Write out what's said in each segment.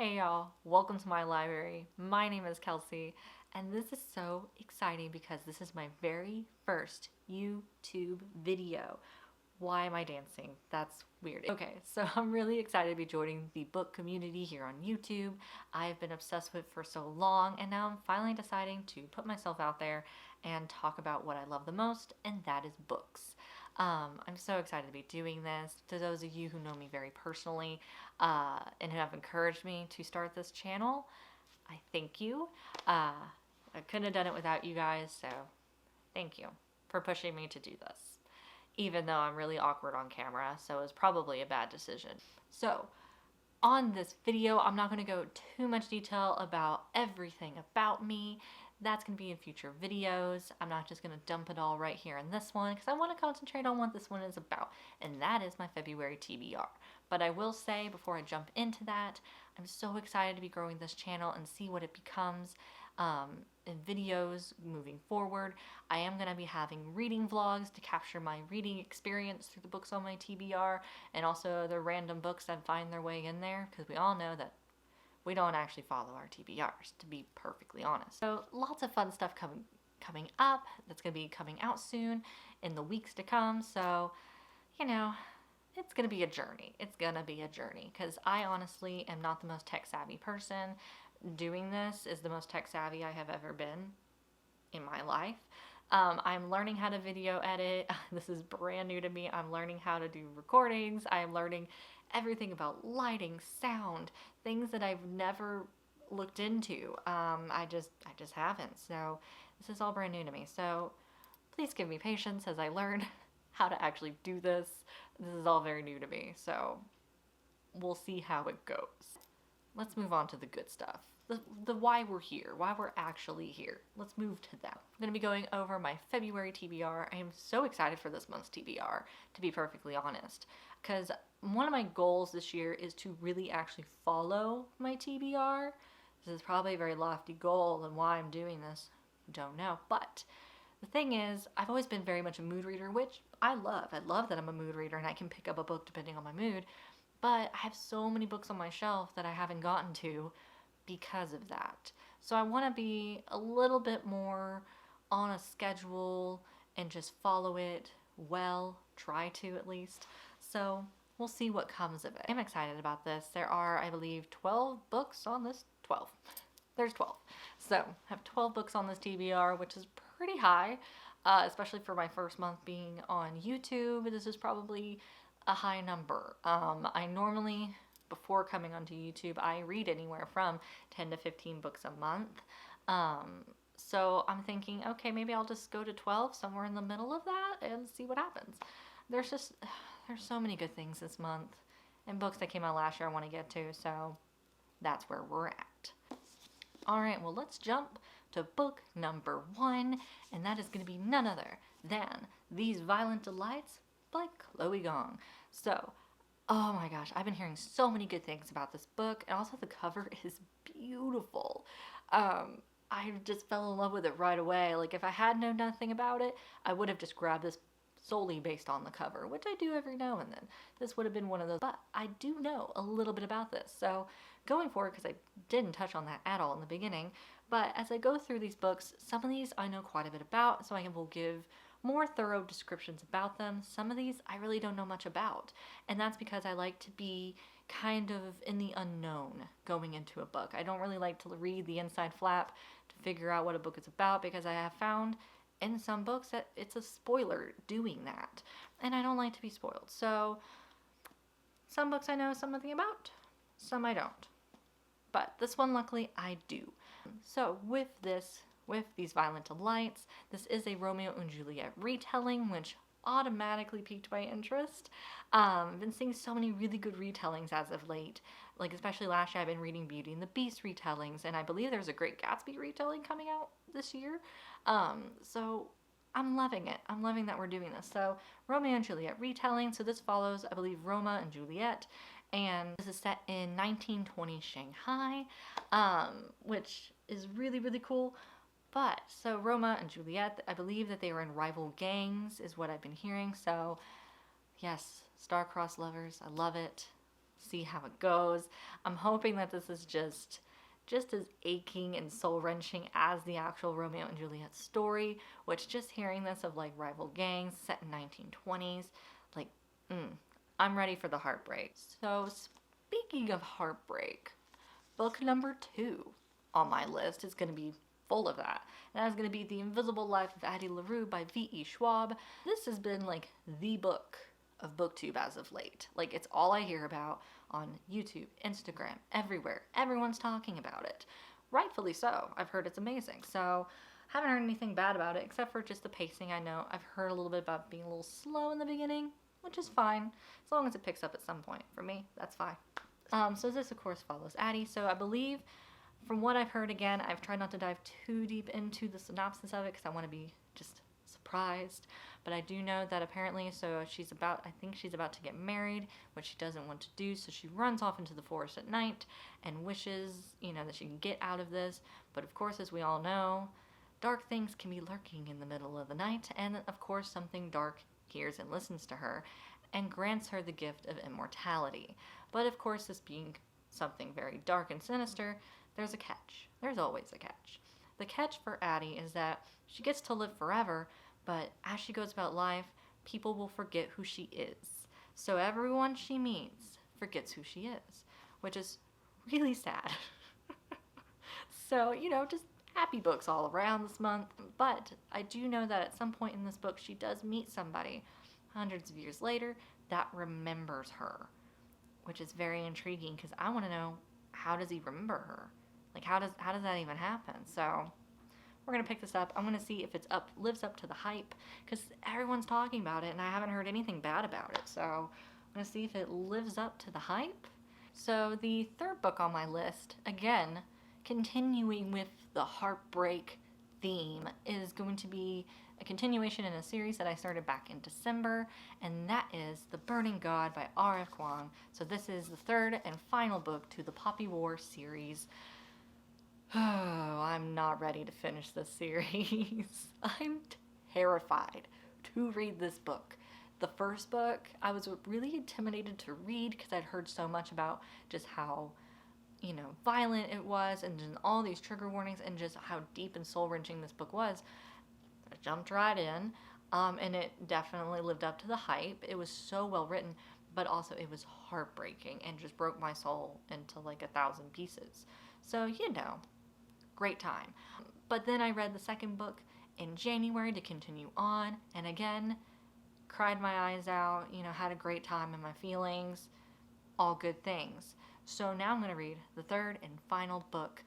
Hey y'all, welcome to my library. My name is Kelsey, and this is so exciting because this is my very first YouTube video. Why am I dancing? That's weird. Okay, so I'm really excited to be joining the book community here on YouTube. I've been obsessed with it for so long, and now I'm finally deciding to put myself out there and talk about what I love the most, and that is books. I'm so excited to be doing this. To those of you who know me very personally and who have encouraged me to start this channel, I thank you. I couldn't have done it without you guys, so thank you for pushing me to do this. Even though I'm really awkward on camera, so it was probably a bad decision. So, on this video, I'm not going to go too much detail about everything about me. That's going to be in future videos. I'm not just going to dump it all right here in this one because I want to concentrate on what this one is about, and that is my February TBR. But I will say before I jump into that, I'm so excited to be growing this channel and see what it becomes in videos moving forward. I am going to be having reading vlogs to capture my reading experience through the books on my TBR and also the random books that find their way in there, because we all know that we don't actually follow our TBRs, to be perfectly honest. So lots of fun stuff coming up that's going to be coming out soon in the weeks to come. So, you know, it's going to be a journey. It's going to be a journey because I honestly am not the most tech savvy person. Doing this is the most tech savvy I have ever been in my life. I'm learning how to video edit. This is brand new to me. I'm learning how to do recordings. I'm learning everything about lighting, sound, things that I've never looked into. I just haven't. So this is all brand new to me. So please give me patience as I learn how to actually do this. This is all very new to me. So we'll see how it goes. Let's move on to the good stuff. The why we're here, why we're actually here. Let's move to that. I'm going to be going over my February TBR. I am so excited for this month's TBR, to be perfectly honest, because one of my goals this year is to really actually follow my TBR. This is probably a very lofty goal, and why I'm doing this, don't know. But the thing is, I've always been very much a mood reader, which I love. I love that I'm a mood reader and I can pick up a book depending on my mood. But I have so many books on my shelf that I haven't gotten to because of that. So I want to be a little bit more on a schedule and just follow it well, try to at least. So we'll see what comes of it. I'm excited about this. There are, I believe, 12 books on this. 12. There's 12. So I have 12 books on this TBR, which is pretty high, especially for my first month being on YouTube. This is probably a high number. I normally, before coming onto YouTube, I read anywhere from 10 to 15 books a month. So I'm thinking, okay, maybe I'll just go to 12, somewhere in the middle of that, and see what happens. There's so many good things this month, and books that came out last year I want to get to, so that's where we're at. Alright, well, let's jump to book number 1, and that is going to be none other than These Violent Delights by Gong. So, oh my gosh, I've been hearing so many good things about this book, and also the cover is beautiful. I just fell in love with it right away. Like, if I had known nothing about it, I would have just grabbed this solely based on the cover, which I do every now and then. This would have been one of those, but I do know a little bit about this. So, going forward, because I didn't touch on that at all in the beginning, but as I go through these books, some of these I know quite a bit about, so I will give more thorough descriptions about them. Some of these I really don't know much about, and that's because I like to be kind of in the unknown going into a book. I don't really like to read the inside flap to figure out what a book is about, because I have found in some books that it's a spoiler doing that, and I don't like to be spoiled. So some books I know something about, some I don't, but this one luckily I do. So with These Violent Delights, this is a Romeo and Juliet retelling, which automatically piqued my interest. I've been seeing so many really good retellings as of late. Like, especially last year, I've been reading Beauty and the Beast retellings, and I believe there's a Great Gatsby retelling coming out this year. So I'm loving it. I'm loving that we're doing this. So, Romeo and Juliet retelling. So this follows, I believe, Roma and Juliet, and this is set in 1920 Shanghai, which is really, really cool. But, so Roma and Juliet, I believe that they were in rival gangs, is what I've been hearing. So, yes, star-crossed lovers, I love it. see how it goes. I'm hoping that this is just as aching and soul-wrenching as the actual Romeo and Juliet story, which just hearing this of like rival gangs set in 1920s, like, I'm ready for the heartbreak. So speaking of heartbreak, book number 2 on my list is going to be full of that. And that's going to be The Invisible Life of Addie LaRue by V.E. Schwab. This has been like the book of BookTube as of late. Like, it's all I hear about on YouTube, Instagram, everywhere. Everyone's talking about it. Rightfully so. I've heard it's amazing. So haven't heard anything bad about it except for just the pacing. I know I've heard a little bit about being a little slow in the beginning, which is fine as long as it picks up at some point. For me, that's fine. So this of course follows Addie. So I believe, from what I've heard, again, I've tried not to dive too deep into the synopsis of it because I want to be just surprised. But I do know that apparently, I think she's about to get married, which she doesn't want to do. So she runs off into the forest at night and wishes, that she can get out of this. But of course, as we all know, dark things can be lurking in the middle of the night. And of course, something dark hears and listens to her and grants her the gift of immortality. But of course, this being something very dark and sinister, there's a catch. There's always a catch. The catch for Addie is that she gets to live forever, but as she goes about life, people will forget who she is. So everyone she meets forgets who she is, which is really sad. So, just happy books all around this month. But I do know that at some point in this book, she does meet somebody hundreds of years later that remembers her, which is very intriguing because I want to know, how does he remember her? Like, how does that even happen? So we're going to pick this up. I'm going to see if lives up to the hype, because everyone's talking about it and I haven't heard anything bad about it. So I'm going to see if it lives up to the hype. So the third book on my list, again, continuing with the heartbreak theme, is going to be a continuation in a series that I started back in December, and that is The Burning God by R.F. Kuang. So this is the third and final book to the Poppy War series. Oh, I'm not ready to finish this series. I'm terrified to read this book. The first book, I was really intimidated to read because I'd heard so much about just how, violent it was and just all these trigger warnings and just how deep and soul-wrenching this book was. I jumped right in, and it definitely lived up to the hype. It was so well written, but also it was heartbreaking and just broke my soul into like 1,000 pieces. So, great time. But then I read the second book in January to continue on, and again, cried my eyes out, had a great time in my feelings, all good things. So now I'm going to read the third and final book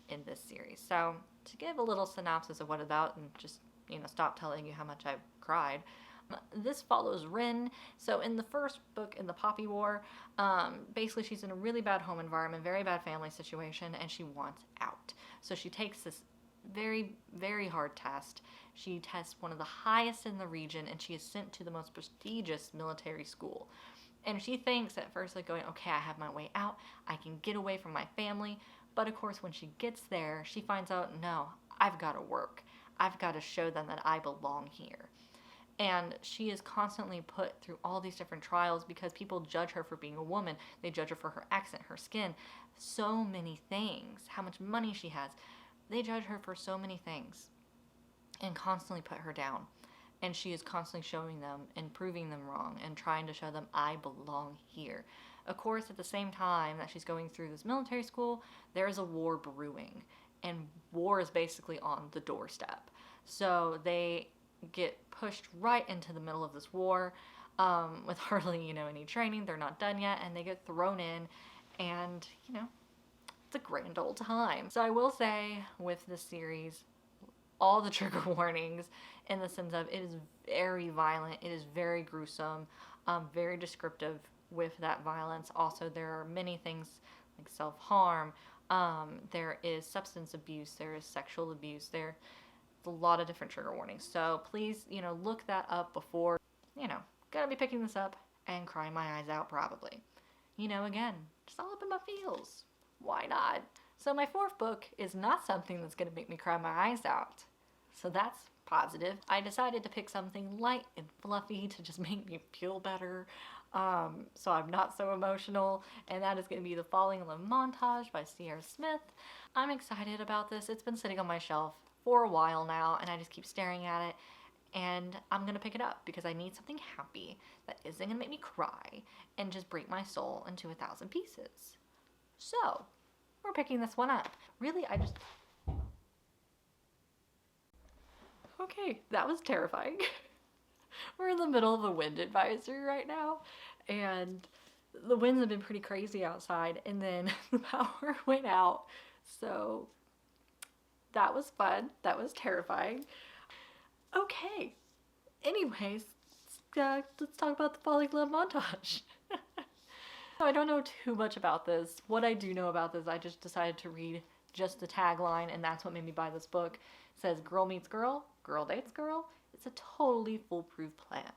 in this series. So to give a little synopsis of what it's about and just, stop telling you how much I've cried, this follows Rin. So in the first book, in the Poppy War, basically she's in a really bad home environment, very bad family situation, and she wants out. So she takes this very, very hard test. She tests one of the highest in the region, and she is sent to the most prestigious military school. And she thinks at first, like, going, okay, I have my way out. I can get away from my family. But of course, when she gets there, she finds out, no, I've got to work. I've got to show them that I belong here. And she is constantly put through all these different trials because people judge her for being a woman. They judge her for her accent, her skin, so many things, how much money she has. They judge her for so many things and constantly put her down. And she is constantly showing them and proving them wrong and trying to show them, I belong here. Of course, at the same time that she's going through this military school, there is a war brewing. And war is basically on the doorstep. So they get pushed right into the middle of this war with hardly, any training. They're not done yet, and they get thrown in, and, it's a grand old time. So I will say, with this series, all the trigger warnings in the sense of it is very violent, it is very gruesome, very descriptive with that violence. Also, there are many things like self-harm, there is substance abuse, there is sexual abuse, there's a lot of different trigger warnings. So please, look that up before, gonna be picking this up and crying my eyes out probably. Again, just all up in my feels. Why not? So my fourth book is not something that's gonna make me cry my eyes out. So that's positive. I decided to pick something light and fluffy to just make me feel better. So I'm not so emotional, and that is going to be The Falling in Love Montage by Ciara Smyth. I'm excited about this. It's been sitting on my shelf for a while now, and I just keep staring at it, and I'm going to pick it up because I need something happy that isn't going to make me cry and just break my soul into 1,000 pieces. So, we're picking this one up. Really, Okay, that was terrifying. We're in the middle of a wind advisory right now, and the winds have been pretty crazy outside, and then the power went out, so that was fun. That was terrifying. Okay, anyways, let's talk about the Falling in Love montage. So I don't know too much about this. What I do know about this, I just decided to read just the tagline, and that's what made me buy this book. It says, girl meets girl, girl dates girl. It's a totally foolproof plan.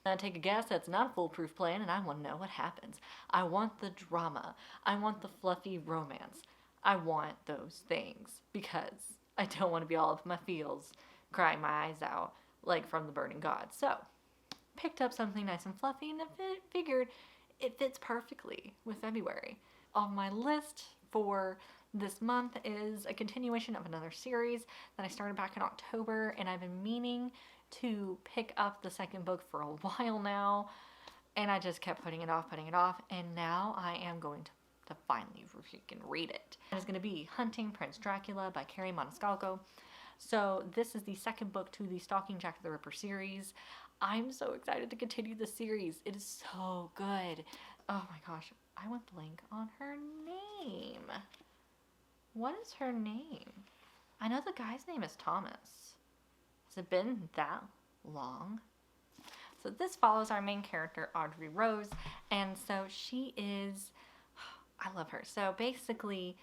And I take a guess that's not a foolproof plan, and I want to know what happens. I want the drama. I want the fluffy romance. I want those things because I don't want to be all up in my feels, crying my eyes out like from the Burning God. So, picked up something nice and fluffy, and figured it fits perfectly with February. On my list for this month is a continuation of another series that I started back in October, and I've been meaning to pick up the second book for a while now, and I just kept putting it off, and now I am going to finally freaking read it. It is going to be Hunting Prince Dracula by Kerri Maniscalco. So this is the second book to the Stalking Jack the Ripper series. I'm so excited to continue the series. It is so good. Oh my gosh, I went blank on her name. What is her name? I know the guy's name is Thomas. Has it been that long? So this follows our main character, Audrey Rose, and so she is, I love her. So basically,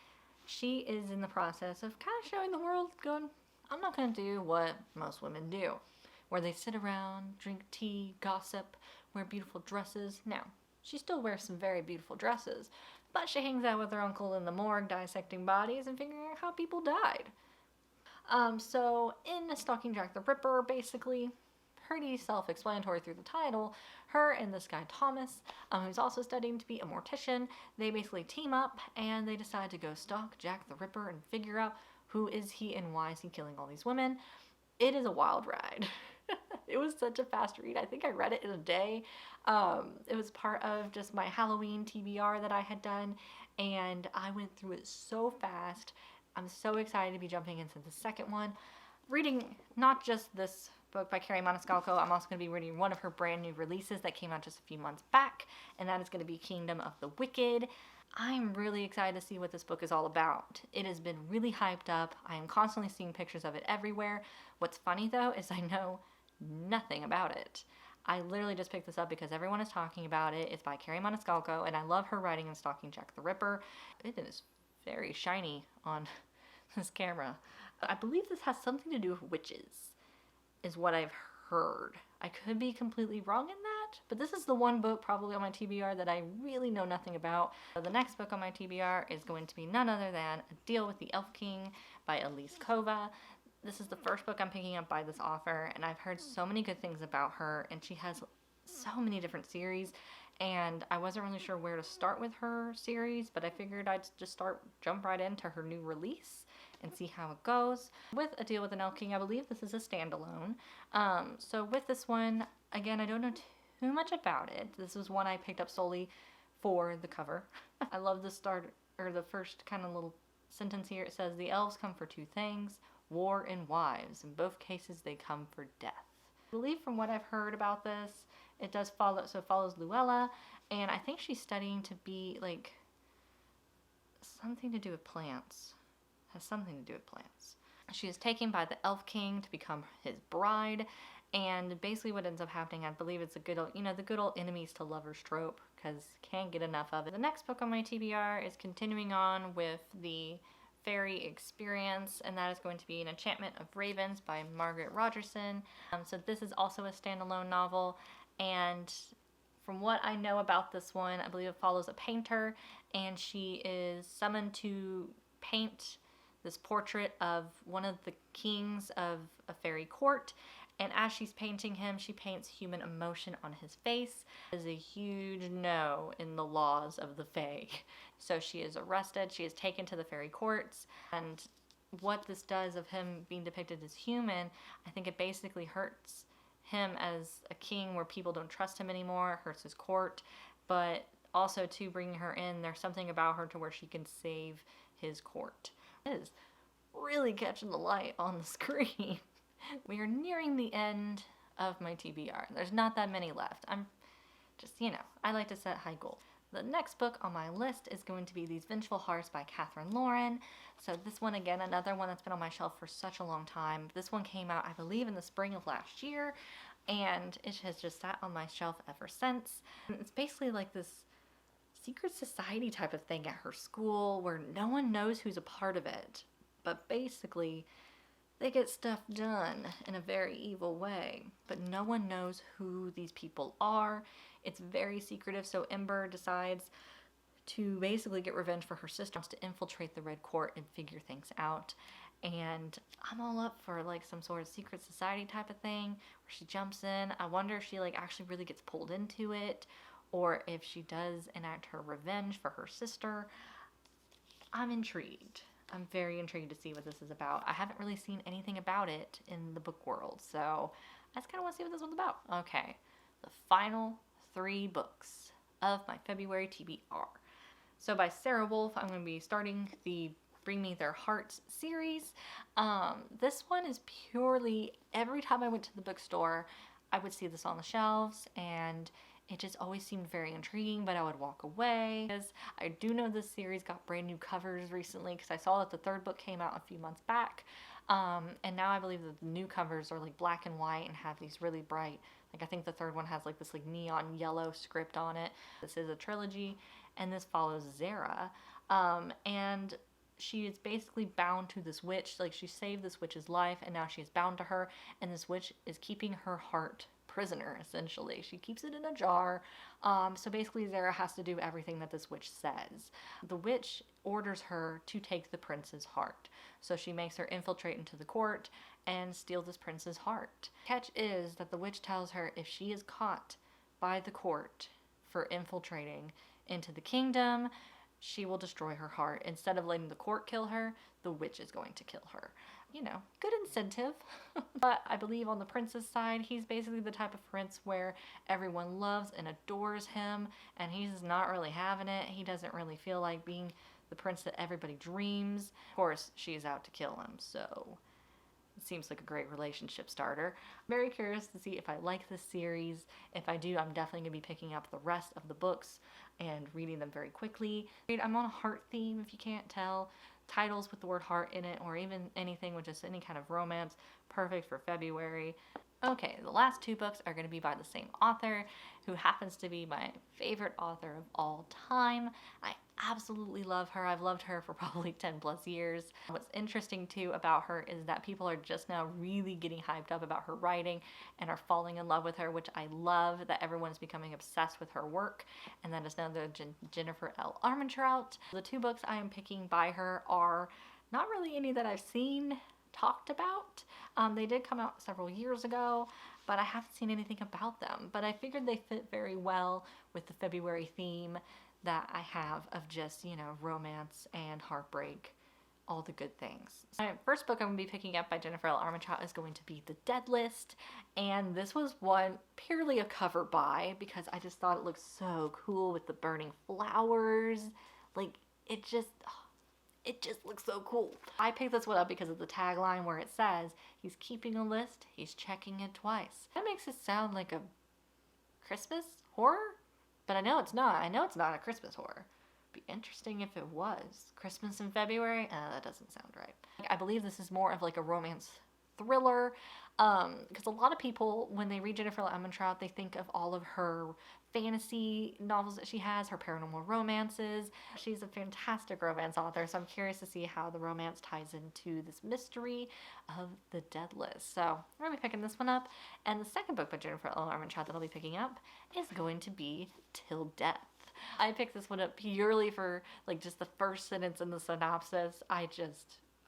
she is in the process of kind of showing the world, going, I'm not going to do what most women do, where they sit around, drink tea, gossip, wear beautiful dresses. Now, she still wears some very beautiful dresses, but she hangs out with her uncle in the morgue dissecting bodies and figuring out how people died. So in Stalking Jack the Ripper, basically, pretty self-explanatory through the title, her and this guy Thomas, who's also studying to be a mortician, they basically team up and they decide to go stalk Jack the Ripper and figure out who is he and why is he killing all these women. It is a wild ride. It was such a fast read. I think I read it in a day. It was part of just my Halloween TBR that I had done, and I went through it so fast. I'm so excited to be jumping into the second one. Reading not just this book by Kerri Maniscalco, I'm also going to be reading one of her brand new releases that came out just a few months back, and that is going to be Kingdom of the Wicked. I'm really excited to see what this book is all about. It has been really hyped up. I am constantly seeing pictures of it everywhere. What's funny though is I know nothing about it. I literally just picked this up because everyone is talking about it. It's by Kerri Maniscalco, and I love her writing in Stalking Jack the Ripper. It is very shiny on this camera. I believe this has something to do with witches, is what I've heard. I could be completely wrong in that, but this is the one book probably on my TBR that I really know nothing about. The next book on my TBR is going to be none other than A Deal with the Elf King by Elise Kova. This is the first book I'm picking up by this author, and I've heard so many good things about her, and she has so many different series, and I wasn't really sure where to start with her series, but I figured I'd just jump right into her new release and see how it goes. With A Deal with an Elf King, I believe this is a standalone. So with this one, again, I don't know too much about it. This was one I picked up solely for the cover. I love the start, or the first kind of little sentence here. It says, the elves come for two things, war and wives. In both cases, they come for death. I believe from what I've heard about this, it follows Luella, and I think she's studying to be, like, something to do with plants. Has something to do with plants. She is taken by the Elf King to become his bride, and basically what ends up happening, I believe it's a good old, the good old enemies to lovers trope, because can't get enough of it. The next book on my TBR is continuing on with the fairy experience, and that is going to be An Enchantment of Ravens by Margaret Rogerson. So this is also a standalone novel, and from what I know about this one, I believe it follows a painter, and she is summoned to paint this portrait of one of the kings of a fairy court, And as she's painting him, she paints human emotion on his face. It is a huge no in the laws of the Fae. So she is arrested. She is taken to the fairy courts. And what this does of him being depicted as human, I think it basically hurts him as a king where people don't trust him anymore. It hurts his court. But also, to bring her in, there's something about her to where she can save his court. It is really catching the light on the screen. We are nearing the end of my TBR. There's not that many left. I'm just, I like to set high goals. The next book on my list is going to be These Vengeful Hearts by Katherine Laurin. So this one, again, another one that's been on my shelf for such a long time. This one came out, I believe, in the spring of last year, and it has just sat on my shelf ever since. And it's basically like this secret society type of thing at her school where no one knows who's a part of it. But basically, they get stuff done in a very evil way, but no one knows who these people are. It's very secretive, so Ember decides to basically get revenge for her sister, to infiltrate the Red Court and figure things out. And I'm all up for like some sort of secret society type of thing where she jumps in. I wonder if she like actually really gets pulled into it, or if she does enact her revenge for her sister. I'm intrigued. I'm very intrigued to see what this is about. I haven't really seen anything about it in the book world, so I just kind of want to see what this one's about. Okay, the final 3 books of my February TBR. So by Sara Wolf, I'm going to be starting the Bring Me Their Hearts series. This one is purely, every time I went to the bookstore, I would see this on the shelves, and it just always seemed very intriguing, but I would walk away. I do know this series got brand new covers recently because I saw that the 3rd book came out a few months back. And now I believe that the new covers are like black and white and have these really bright, like I think the 3rd one has like this like neon yellow script on it. This is a trilogy, and this follows Ciara. And she is basically bound to this witch. Like, she saved this witch's life, and now she is bound to her, and this witch is keeping her heart prisoner, essentially. She keeps it in a jar. So basically Ciara has to do everything that this witch says. The witch orders her to take the prince's heart. So she makes her infiltrate into the court and steal this prince's heart. Catch is that the witch tells her if she is caught by the court for infiltrating into the kingdom, she will destroy her heart. Instead of letting the court kill her, the witch is going to kill her. Good incentive. But I believe on the prince's side, he's basically the type of prince where everyone loves and adores him, and he's not really having it. He doesn't really feel like being the prince that everybody dreams. Of course, she's out to kill him, so it seems like a great relationship starter. I'm very curious to see if I like this series. If I do, I'm definitely going to be picking up the rest of the books and reading them very quickly. I'm on a heart theme, if you can't tell. Titles with the word heart in it, or even anything with just any kind of romance, perfect for February. Okay, the last 2 books are going to be by the same author, who happens to be my favorite author of all time. I absolutely love her. I've loved her for probably 10 plus years. What's interesting too about her is that people are just now really getting hyped up about her writing and are falling in love with her, which I love, that everyone's becoming obsessed with her work. And that is now the Jennifer L. Armentrout. The 2 books I am picking by her are not really any that I've seen talked about. They did come out several years ago, but I haven't seen anything about them. But I figured they fit very well with the February theme that I have of just, romance and heartbreak, all the good things. My first book I'm going to be picking up by Jennifer L. Armentrout is going to be The Dead List, and this was one purely a cover buy because I just thought it looked so cool with the burning flowers. Like, it just looks so cool. I picked this one up because of the tagline where it says, he's keeping a list, he's checking it twice. That makes it sound like a Christmas horror, but I know it's not. I know it's not a Christmas horror. Be interesting if it was. Christmas in February? That doesn't sound right. I believe this is more of like a romance thriller, because a lot of people, when they read Jennifer L. Armentrout, they think of all of her fantasy novels that she has, her paranormal romances. She's a fantastic romance author, so I'm curious to see how the romance ties into this mystery of The Dead List. So I'm going to be picking this one up, and the second book by Jennifer L. Armentrout that I'll be picking up is going to be Till Death. I picked this one up purely for like just the first sentence in the synopsis. I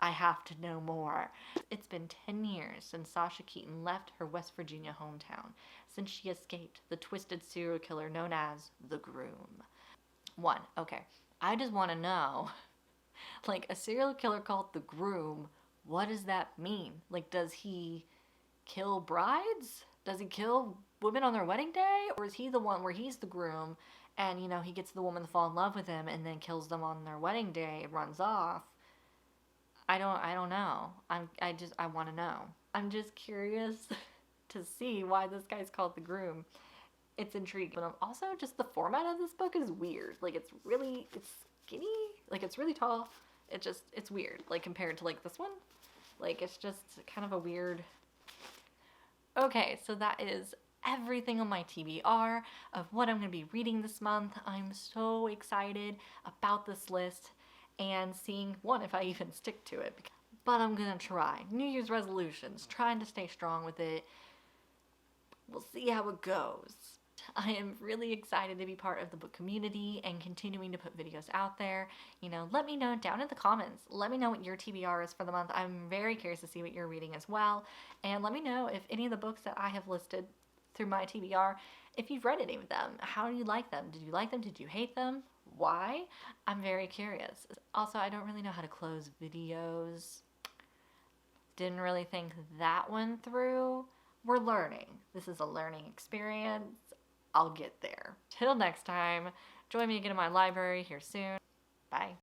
I have to know more. It's been 10 years since Sasha Keaton left her West Virginia hometown, since she escaped the twisted serial killer known as the Groom. 1. Okay, I just want to know, like, a serial killer called the Groom, what does that mean? Like, does he kill brides? Does he kill women on their wedding day? Or is he the one where he's the groom and, you know, he gets the woman to fall in love with him and then kills them on their wedding day and runs off? I don't know. I want to know. I'm just curious to see why this guy's called the Groom. It's intriguing. But also just the format of this book is weird. Like, it's skinny. Like, it's really tall. It's weird. Like, compared to, like, this one. Like, it's just kind of a weird... Okay, so that is everything on my TBR of what I'm going to be reading this month. I'm so excited about this list and seeing, one, if I even stick to it. But I'm going to try. New Year's resolutions, trying to stay strong with it. We'll see how it goes. I am really excited to be part of the book community and continuing to put videos out there. You know, let me know down in the comments. Let me know what your TBR is for the month. I'm very curious to see what you're reading as well. And let me know if any of the books that I have listed through my TBR, if you've read any of them. How do you like them? Did you like them? Did you hate them? Why? I'm very curious. Also, I don't really know how to close videos. Didn't really think that one through. We're learning. This is a learning experience. I'll get there. Till next time, join me again in my library here soon.